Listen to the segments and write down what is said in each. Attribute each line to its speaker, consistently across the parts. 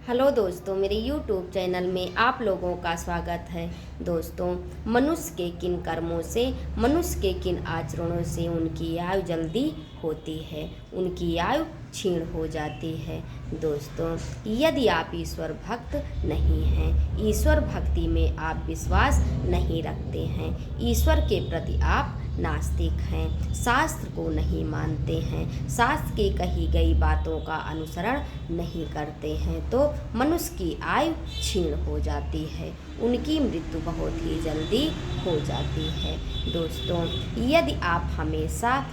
Speaker 1: Hello दोस्तों, मेरे YouTube channel में आप लोगों का स्वागत है। दोस्तों, मनुष्य के किन कर्मों से, मनुष्य के किन आचरणों से उनकी आयु जल्दी होती है, उनकी आयु क्षीण हो जाती है। दोस्तों, यदि आप ईश्वर भक्त नहीं हैं, ईश्वर भक्ति में आप विश्वास नहीं रखते हैं, ईश्वर के प्रति आप नास्तिक हैं, शास्त्र को नहीं मानते हैं, शास्त्र की कही गई बातों का अनुसरण नहीं करते हैं, तो मनुष्य की आयु क्षीण हो जाती है, उनकी मृत्यु बहुत ही जल्दी हो जाती है। दोस्तों, यदि आप हमेशा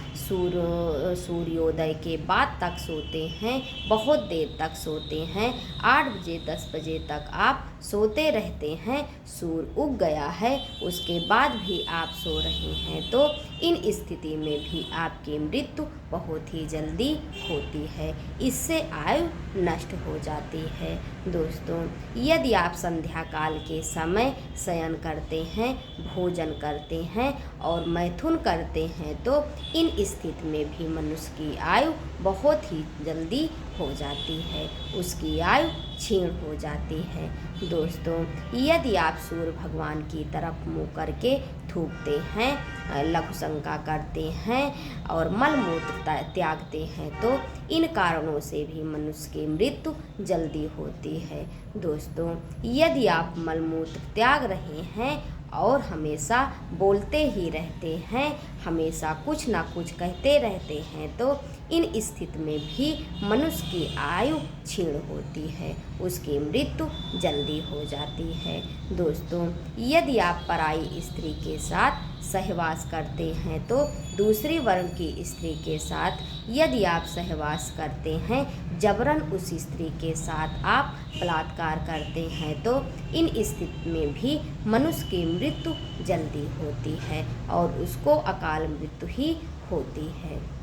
Speaker 1: सूर्योदय के बाद तक सोते हैं, बहुत देर तक सोते हैं, 8 बजे 10 बजे तक आप सोते रहते हैं, सूर्य उग गया है उसके बाद भी आप सो रहे हैं, तो इन स्थिति में भी आपकी मृत्यु बहुत ही जल्दी होती है, इससे आयु नष्ट हो जाती है। दोस्तों, यदि आप संध्या काल के समय शयन करते हैं, भोजन करते हैं और मैथुन करते हैं, तो इन स्थिति में भी मनुष्य की आयु बहुत ही जल्दी हो जाती है, उसकी आयु क्षीण हो जाती है। दोस्तों, यदि आप सूर्य भगवान की तरफ मुँह करके थूकते हैं, लघु शंका करते हैं और मल मूत्र त्यागते हैं, तो इन कारणों से भी मनुष्य की मृत्यु जल्दी होती है। दोस्तों, यदि आप मल मूत्र त्याग रहे हैं और हमेशा बोलते ही रहते हैं, हमेशा कुछ ना कुछ कहते रहते हैं, तो इन स्थिति में भी मनुष्य की आयु क्षीण होती है, उसकी मृत्यु जल्दी हो जाती है। दोस्तों, यदि आप पराई स्त्री के साथ सहवास करते हैं, तो दूसरी वर्ण की स्त्री के साथ यदि आप सहवास करते हैं, जबरन उस स्त्री के साथ आप बलात्कार करते हैं, तो इन स्थिति में भी मनुष्य की मृत्यु जल्दी होती है और उसको अकाल मृत्यु ही होती है।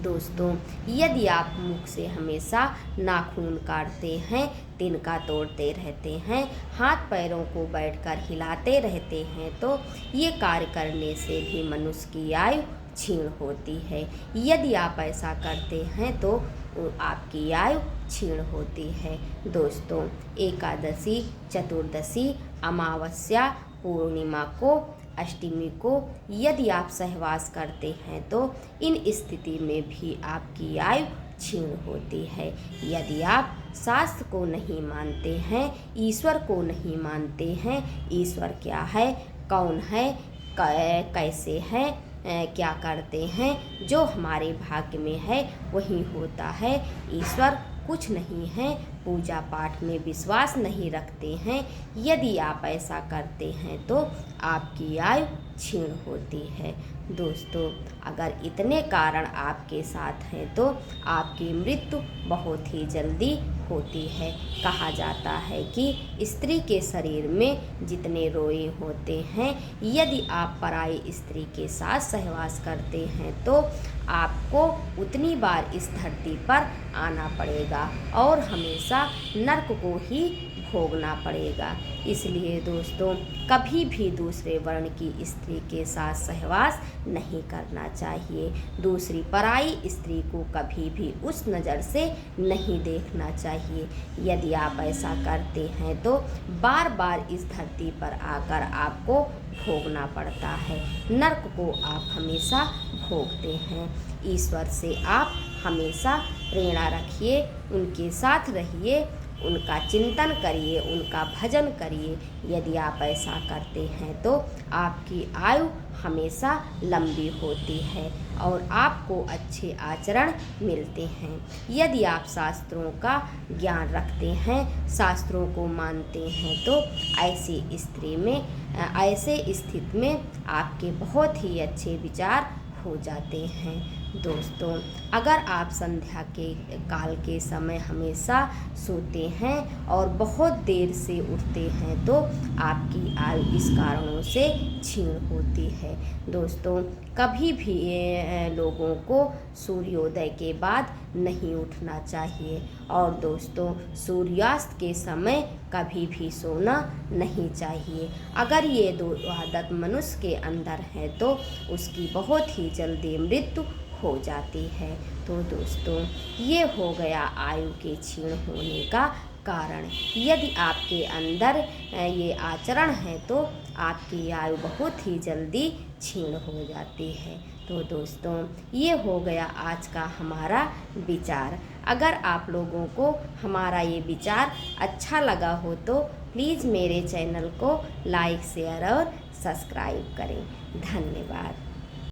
Speaker 1: दोस्तों, यदि आप मुख से हमेशा नाखून काटते हैं, तिनका तोड़ते रहते हैं, हाथ पैरों को बैठकर हिलाते रहते हैं, तो ये कार्य करने से भी मनुष्य की आयु क्षीण होती है। यदि आप ऐसा करते हैं तो आपकी आयु क्षीण होती है। दोस्तों, एकादशी, चतुर्दशी, अमावस्या, पूर्णिमा को, अष्टमी को यदि आप सहवास करते हैं, तो इन स्थिति में भी आपकी आयु क्षीण होती है। यदि आप शास्त्र को नहीं मानते हैं, ईश्वर को नहीं मानते हैं, ईश्वर क्या है, कौन है, कैसे है, क्या करते हैं, जो हमारे भाग्य में है वही होता है, ईश्वर कुछ नहीं है, पूजा पाठ में विश्वास नहीं रखते हैं, यदि आप ऐसा करते हैं तो आपकी आयु क्षीण होती है। दोस्तों, अगर इतने कारण आपके साथ हैं तो आपकी मृत्यु बहुत ही जल्दी होती है। कहा जाता है कि स्त्री के शरीर में जितने रोए होते हैं, यदि आप पराई स्त्री के साथ सहवास करते हैं तो आपको उतनी बार इस धरती पर आना पड़ेगा और हमेशा नर्क को ही भोगना पड़ेगा। इसलिए दोस्तों, कभी भी दूसरे वर्ण की स्त्री के साथ सहवास नहीं करना चाहिए, दूसरी पराई स्त्री को कभी भी उस नज़र से नहीं देखना चाहिए। यदि आप ऐसा करते हैं तो बार बार इस धरती पर आकर आपको भोगना पड़ता है, नर्क को आप हमेशा भोगते हैं। ईश्वर से आप हमेशा प्रेरणा रखिए, उनके साथ रहिए, उनका चिंतन करिए, उनका भजन करिए। यदि आप ऐसा करते हैं तो आपकी आयु हमेशा लंबी होती है और आपको अच्छे आचरण मिलते हैं। यदि आप शास्त्रों का ज्ञान रखते हैं, शास्त्रों को मानते हैं, तो ऐसे स्थिति में आपके बहुत ही अच्छे विचार हो जाते हैं। दोस्तों, अगर आप संध्या के काल के समय हमेशा सोते हैं और बहुत देर से उठते हैं, तो आपकी आयु इस कारणों से क्षीण होती है। दोस्तों, कभी भी लोगों को सूर्योदय के बाद नहीं उठना चाहिए और दोस्तों, सूर्यास्त के समय कभी भी सोना नहीं चाहिए। अगर ये दो आदत मनुष्य के अंदर है तो उसकी बहुत ही जल्दी मृत्यु हो जाती है। तो दोस्तों, ये हो गया आयु के क्षीण होने का कारण। यदि आपके अंदर ये आचरण है तो आपकी आयु बहुत ही जल्दी क्षीण हो जाती है। तो दोस्तों, ये हो गया आज का हमारा विचार। अगर आप लोगों को हमारा ये विचार अच्छा लगा हो तो प्लीज़ मेरे चैनल को लाइक, शेयर और सब्सक्राइब करें। धन्यवाद।